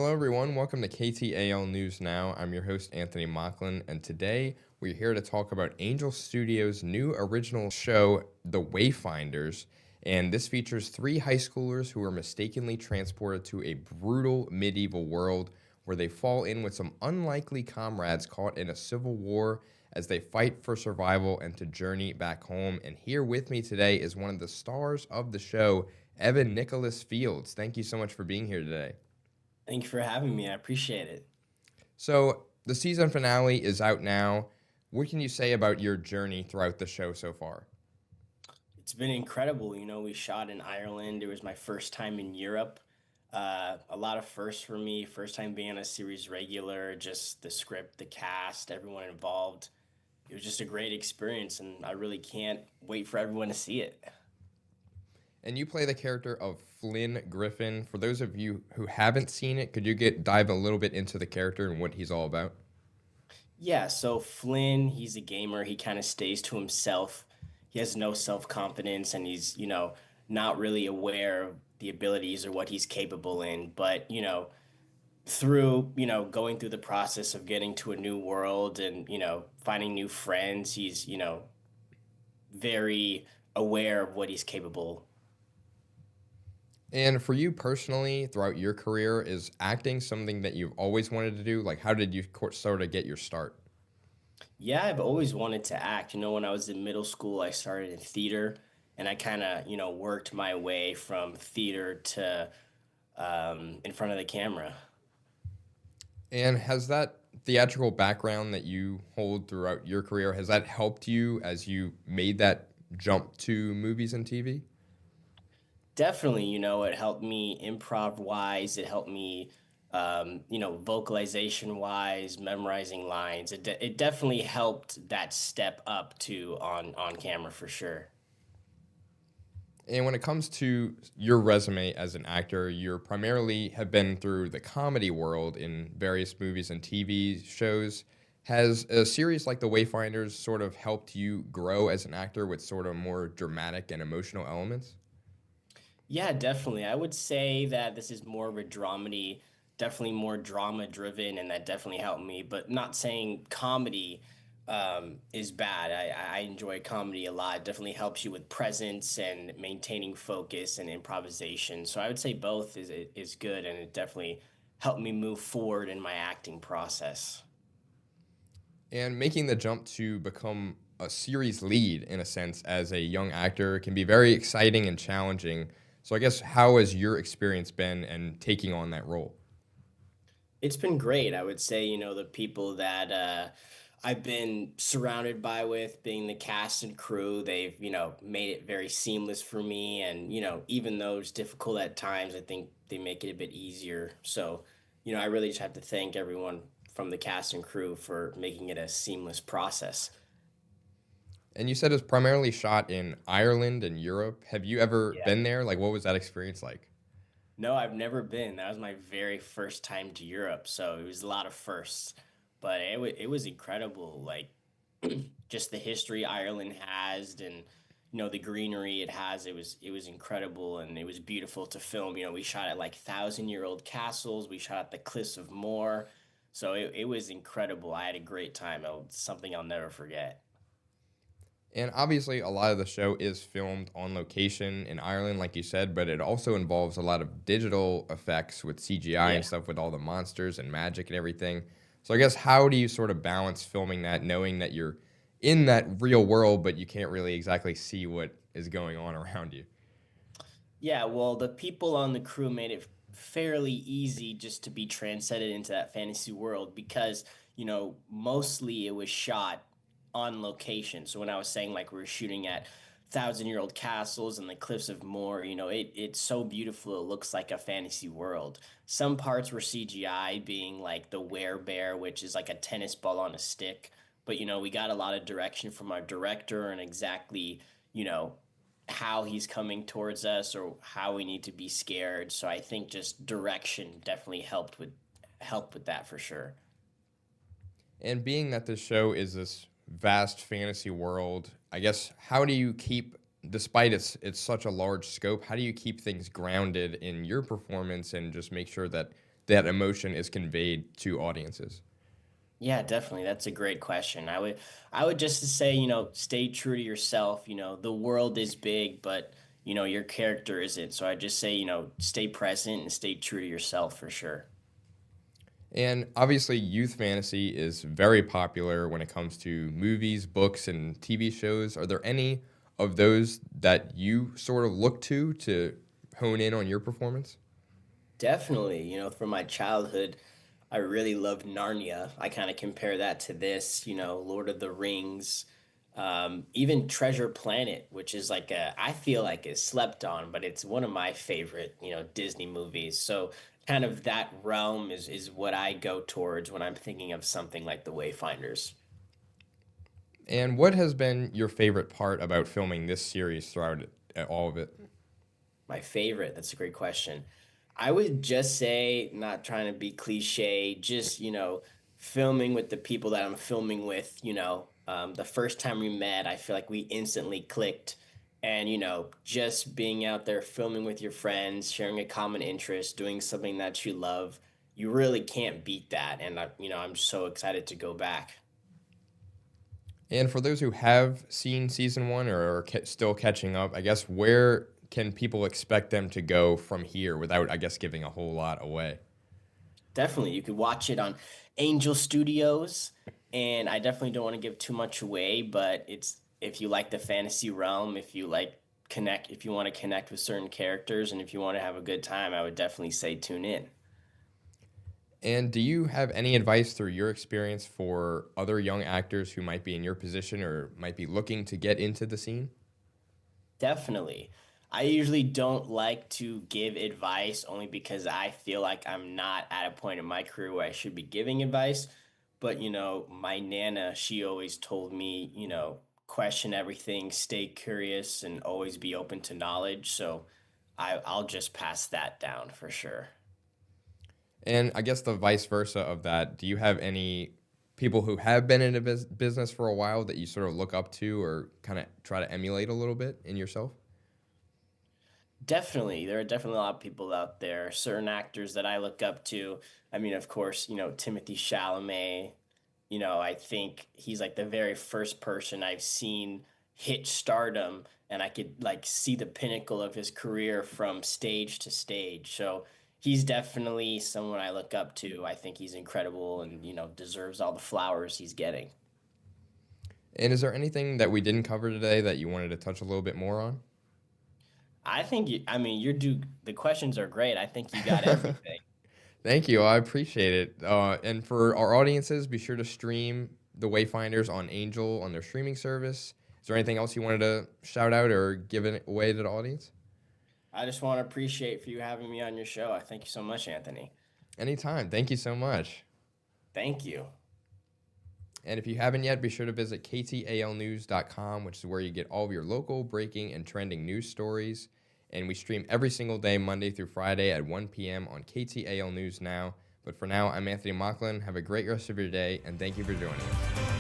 Hello, everyone. Welcome to KTAL News Now. I'm your host, Anthony Mocklin, and today we're here to talk about Angel Studios' new original show, The Wayfinders. And this features three high schoolers who are mistakenly transported to a brutal medieval world where they fall in with some unlikely comrades caught in a civil war as they fight for survival and to journey back home. And here with me today is one of the stars of the show, Evan Nikolas Fields. Thank you so much for being here today. Thank you for having me. I appreciate it. So the season finale is out now. What can you say about your journey throughout the show so far? It's been incredible. We shot in Ireland. It was my first time in Europe. A lot of firsts for me. First time being on a series regular, just the script, the cast, everyone involved. It was just a great experience, and I really can't wait for everyone to see it. And you play the character of Flynn Griffin. For those of you who haven't seen it, could you dive a little bit into the character and what he's all about? Yeah, so Flynn, he's a gamer. He kind of stays to himself. He has no self-confidence and he's, not really aware of the abilities or what he's capable in. But, through, going through the process of getting to a new world and, finding new friends, he's, very aware of what he's capable. And for you personally, throughout your career, is acting something that you've always wanted to do? Like, how did you sort of get your start? Yeah, I've always wanted to act. When I was in middle school, I started in theater and I kind of, worked my way from theater to in front of the camera. And has that theatrical background that you hold throughout your career, has that helped you as you made that jump to movies and TV? Definitely, it helped me improv wise. It helped me, vocalization wise, memorizing lines. It definitely helped that step up to on camera for sure. And when it comes to your resume as an actor, you're primarily have been through the comedy world in various movies and TV shows. Has a series like The Wayfinders sort of helped you grow as an actor with sort of more dramatic and emotional elements? Yeah, definitely. I would say that this is more of a dramedy, definitely more drama driven, and that definitely helped me. But not saying comedy is bad. I enjoy comedy a lot. It definitely helps you with presence and maintaining focus and improvisation. So I would say both is good, and it definitely helped me move forward in my acting process. And making the jump to become a series lead, in a sense, as a young actor can be very exciting and challenging. So, I guess, how has your experience been and taking on that role? It's been great. I would say, the people that I've been surrounded by with being the cast and crew, they've, made it very seamless for me. And, even though it's difficult at times, I think they make it a bit easier. So, I really just have to thank everyone from the cast and crew for making it a seamless process. And you said it's primarily shot in Ireland and Europe. Have you ever Yeah. been there? Like, what was that experience like? No, I've never been. That was my very first time to Europe, so it was a lot of firsts. But it was incredible. Like just the history Ireland has and the greenery it has. It was incredible and it was beautiful to film. We shot at like 1,000-year-old castles. We shot at the Cliffs of Moher. So it was incredible. I had a great time. Something I'll never forget. And obviously, a lot of the show is filmed on location in Ireland, like you said, but it also involves a lot of digital effects with CGI and Yeah. stuff with all the monsters and magic and everything. So, I guess, how do you sort of balance filming that, knowing that you're in that real world, but you can't really exactly see what is going on around you? Yeah, well, the people on the crew made it fairly easy just to be transcended into that fantasy world because, mostly it was shot on location. So when I was saying like we were shooting at 1,000-year-old castles and the cliffs of Moher, it's so beautiful. It looks like a fantasy world. Some parts were CGI, being like the werebear, which is like a tennis ball on a stick. But, we got a lot of direction from our director and exactly, you know, how he's coming towards us or how we need to be scared. So I think just direction definitely helped with that for sure. And being that this show is this vast fantasy world, I guess, how do you keep, despite it's such a large scope, how do you keep things grounded in your performance and just make sure that that emotion is conveyed to audiences? Yeah, definitely. That's a great question. I would just say, stay true to yourself. The world is big, but your character isn't. So I just say, stay present and stay true to yourself for sure. And obviously, youth fantasy is very popular when it comes to movies, books, and TV shows. Are there any of those that you sort of look to hone in on your performance? Definitely, from my childhood, I really loved Narnia. I kind of compare that to this, Lord of the Rings, even Treasure Planet, which is I feel like is slept on, but it's one of my favorite, Disney movies. So kind of that realm is what I go towards when I'm thinking of something like The Wayfinders. And what has been your favorite part about filming this series throughout all of it? My favorite, that's a great question. I would just say, not trying to be cliche, just, filming with the people that I'm filming with, the first time we met, I feel like we instantly clicked. And, just being out there filming with your friends, sharing a common interest, doing something that you love, you really can't beat that. And, I'm so excited to go back. And for those who have seen season one or are still catching up, I guess where can people expect them to go from here without, I guess, giving a whole lot away? Definitely, you could watch it on Angel Studios, and I definitely don't want to give too much away, but it's if you like the fantasy realm, if you want to connect with certain characters, and if you want to have a good time, I would definitely say tune in. And do you have any advice through your experience for other young actors who might be in your position or might be looking to get into the scene? Definitely. I usually don't like to give advice only because I feel like I'm not at a point in my career where I should be giving advice. But, my Nana, she always told me, question everything, stay curious, and always be open to knowledge. So I'll just pass that down for sure. And I guess the vice versa of that, do you have any people who have been in a business for a while that you sort of look up to or kind of try to emulate a little bit in yourself? Definitely. There are definitely a lot of people out there, certain actors that I look up to. I mean, of course, Timothy Chalamet. I think he's like the very first person I've seen hit stardom, and I could like see the pinnacle of his career from stage to stage. So he's definitely someone I look up to. I think he's incredible and, deserves all the flowers he's getting. And is there anything that we didn't cover today that you wanted to touch a little bit more on? I mean, the questions are great. I think you got everything. Thank you. I appreciate it. And for our audiences, be sure to stream The Wayfinders on Angel on their streaming service. Is there anything else you wanted to shout out or give it away to the audience? I just want to appreciate for you having me on your show. I thank you so much, Anthony. Anytime. Thank you so much. Thank you. And if you haven't yet, be sure to visit ktalnews.com, which is where you get all of your local, breaking, and trending news stories. And we stream every single day, Monday through Friday at 1 p.m. on KTAL News Now. But for now, I'm Anthony Mocklin. Have a great rest of your day, and thank you for joining us.